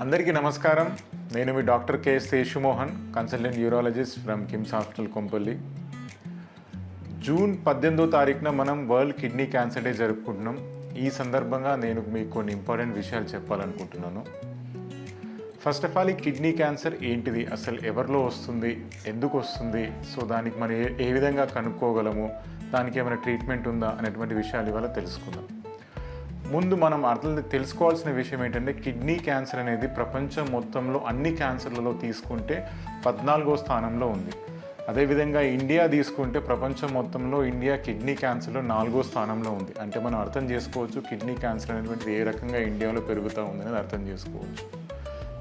అందరికీ నమస్కారం. నేను మీ doctor K Seshumohan, consultant neurologist from KIMS hospital Kompally. June 18వ తారీఖున మనం వరల్డ్ కిడ్నీ క్యాన్సర్ డే జరుపుకుంటున్నాం. ఈ సందర్భంగా నేను మీకు కొన్ని ఇంపార్టెంట్ విషయాలు చెప్పాలనుకుంటున్నాను. ఫస్ట్ ఆఫ్ ఆల్, ఈ కిడ్నీ క్యాన్సర్ ఏంటిది, అసలు ఎవరిలో వస్తుంది, ఎందుకు వస్తుంది, సో దానికి మనం ఏ విధంగా కనుక్కోగలము, దానికి ఏమైనా ట్రీట్మెంట్ ఉందా అనేటువంటి విషయాలు ఇవాళ తెలుసుకుందాం. ముందు మనం తెలుసుకోవాల్సిన విషయం ఏంటంటే, కిడ్నీ క్యాన్సర్ అనేది ప్రపంచం మొత్తంలో అన్ని క్యాన్సర్లలో తీసుకుంటే 14వ స్థానంలో ఉంది. అదేవిధంగా ఇండియా తీసుకుంటే ప్రపంచం మొత్తంలో ఇండియా కిడ్నీ క్యాన్సర్లో 4వ స్థానంలో ఉంది. అంటే మనం అర్థం చేసుకోవచ్చు కిడ్నీ క్యాన్సర్ అనేటువంటిది ఏ రకంగా ఇండియాలో పెరుగుతూ ఉంది అనేది అర్థం చేసుకోవచ్చు.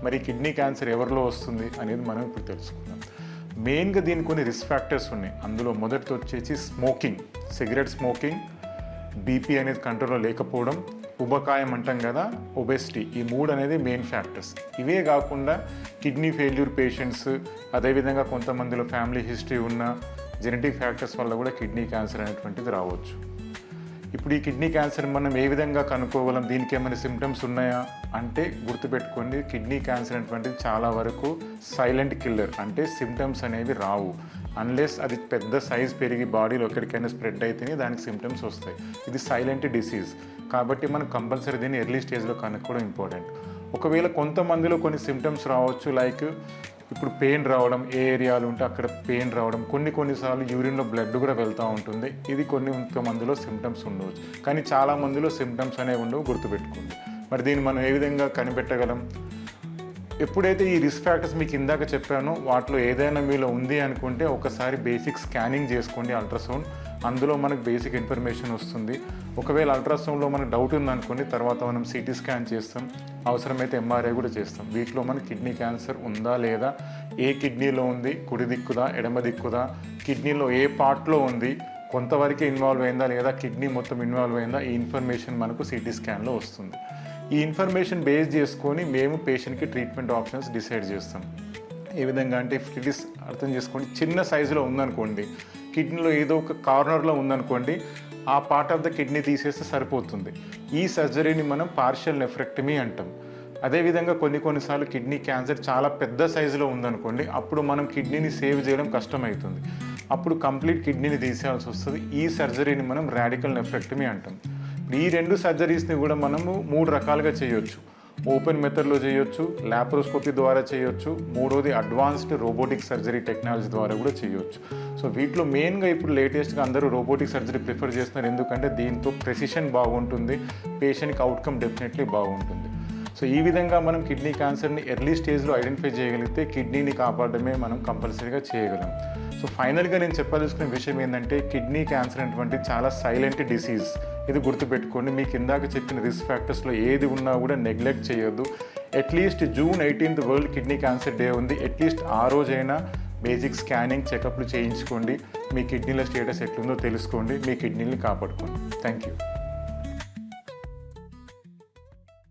మరి కిడ్నీ క్యాన్సర్ ఎవరిలో వస్తుంది అనేది మనం ఇప్పుడు తెలుసుకుందాం. మెయిన్గా దీనికి కొన్ని రిస్క్ ఫ్యాక్టర్స్ ఉన్నాయి. అందులో మొదటిది వచ్చేసి స్మోకింగ్, సిగరెట్ స్మోకింగ్, బీపీ అనేది కంట్రోల్లో లేకపోవడం, ఉబకాయం అంటాం కదా, ఒబెసిటీ, ఈ మూడు అనేది మెయిన్ ఫ్యాక్టర్స్. ఇవే కాకుండా కిడ్నీ ఫెయిల్యూర్ పేషెంట్స్, అదేవిధంగా కొంతమందిలో ఫ్యామిలీ హిస్టరీ ఉన్న జెనెటిక్ ఫ్యాక్టర్స్ వల్ల కూడా కిడ్నీ క్యాన్సర్ అనేటువంటిది రావచ్చు. ఇప్పుడు ఈ కిడ్నీ క్యాన్సర్ మనం ఏ విధంగా కనుక్కోగలం, దీనికి ఏమైనా సిమ్టమ్స్ ఉన్నాయా అంటే గుర్తుపెట్టుకోండి, కిడ్నీ క్యాన్సర్ అనేటువంటిది చాలా వరకు సైలెంట్ కిల్లర్. అంటే సిమ్టమ్స్ అనేవి రావు, అన్లెస్ అది పెద్ద సైజ్ పెరిగి బాడీలో ఎక్కడికైనా స్ప్రెడ్ అయితేనే దానికి సిమ్టమ్స్ వస్తాయి. ఇది సైలెంట్ డిసీజ్ కాబట్టి మనం కంపల్సరీ దీన్ని ఎర్లీ స్టేజ్లో కనుక్కోవడం ఇంపార్టెంట్. ఒకవేళ కొంతమందిలో కొన్ని సిమ్టమ్స్ రావచ్చు, లైక్ ఇప్పుడు పెయిన్ రావడం, ఏ ఏరియాలు ఉంటే అక్కడ పెయిన్ రావడం, కొన్నిసార్లు యూరిన్లో బ్లడ్ కూడా వెళ్తూ ఉంటుంది. ఇది కొంతమందిలో సిమ్టమ్స్ ఉండవచ్చు, కానీ చాలామందిలో సిమ్టమ్స్ అనేవి ఉండవు, గుర్తుపెట్టుకోండి. మరి దీన్ని మనం ఏ విధంగా కనిపెట్టగలం? ఎప్పుడైతే ఈ రిస్క్ ఫ్యాక్టర్స్ మీకు ఇందాక చెప్పానో వాటిలో ఏదైనా మీలో ఉంది అనుకుంటే ఒకసారి బేసిక్ స్కానింగ్ చేసుకోండి, అల్ట్రాసౌండ్. అందులో మనకు బేసిక్ ఇన్ఫర్మేషన్ వస్తుంది. ఒకవేళ అల్ట్రాసౌండ్లో మనకు డౌట్ ఉందనుకోండి, తర్వాత మనం సిటీ స్కాన్ చేస్తాం, అవసరమైతే ఎంఆర్ఐ కూడా చేస్తాం. వీటిలో మనకి కిడ్నీ క్యాన్సర్ ఉందా లేదా, ఏ కిడ్నీలో ఉంది, కుడి దిక్కుదా ఎడమ దిక్కుదా, కిడ్నీలో ఏ పార్ట్లో ఉంది, కొంతవరకే ఇన్వాల్వ్ అయిందా లేదా కిడ్నీ మొత్తం ఇన్వాల్వ్ అయిందా, ఈ ఇన్ఫర్మేషన్ మనకు సిటీ స్కాన్లో వస్తుంది. ఈ ఇన్ఫర్మేషన్ బేస్ చేసుకొని మేము పేషెంట్కి ట్రీట్మెంట్ ఆప్షన్స్ డిసైడ్ చేస్తాం. ఏ విధంగా అంటే, ఇఫ్ ఇట్ ఈస్ అర్థం చేసుకోండి, చిన్న సైజులో ఉందనుకోండి, కిడ్నీలో ఏదో ఒక కార్నర్లో ఉందనుకోండి, ఆ పార్ట్ ఆఫ్ ద కిడ్నీ తీసేస్తే సరిపోతుంది. ఈ సర్జరీని మనం పార్షియల్ నెఫ్రెక్టమీ అంటాం. అదేవిధంగా కొన్నిసార్లు కిడ్నీ క్యాన్సర్ చాలా పెద్ద సైజులో ఉందనుకోండి, అప్పుడు మనం కిడ్నీని సేవ్ చేయడం కష్టమవుతుంది. అప్పుడు కంప్లీట్ కిడ్నీని తీసేయాల్సి వస్తుంది. ఈ సర్జరీని మనం రాడికల్ నెఫ్రెక్టమీ అంటాం. ఈ రెండు సర్జరీస్ని కూడా మనము 3 రకాలుగా చేయొచ్చు. ఓపెన్ మెథడ్లో చేయొచ్చు, ల్యాప్రోస్కోపీ ద్వారా చేయొచ్చు, మూడోది అడ్వాన్స్డ్ రోబోటిక్ సర్జరీ టెక్నాలజీ ద్వారా కూడా చేయొచ్చు. సో వీటిలో మెయిన్గా ఇప్పుడు లేటెస్ట్గా అందరూ రోబోటిక్ సర్జరీ ప్రిఫర్ చేస్తున్నారు. ఎందుకంటే దీంతో ప్రెసిషన్ బాగుంటుంది, పేషెంట్కి అవుట్కమ్ డెఫినెట్లీ బాగుంటుంది. సో ఈ విధంగా మనం కిడ్నీ క్యాన్సర్ని ఎర్లీ స్టేజ్లో ఐడెంటిఫై చేయగలిగితే కిడ్నీని కాపాడమే మనం కంపల్సరీగా చేయగలం. సో ఫైనల్గా నేను చెప్పాల్సిన విషయం ఏంటంటే, కిడ్నీ క్యాన్సర్ అనేటువంటి చాలా సైలెంట్ డిసీజ్. ఇది గుర్తుపెట్టుకోండి. మీకు ఇందాక చెప్పిన రిస్క్ ఫ్యాక్టర్స్లో ఏది ఉన్నా కూడా నెగ్లెక్ట్ చేయొద్దు. At least June 18th world kidney cancer day ఉంది. అట్లీస్ట్ ఆ రోజైనా బేసిక్ స్కానింగ్, చెకప్లు చేయించుకోండి. మీ కిడ్నీల స్టేటస్ ఎట్లుందో తెలుసుకోండి, మీ కిడ్నీని కాపాడుకోండి. Thank you.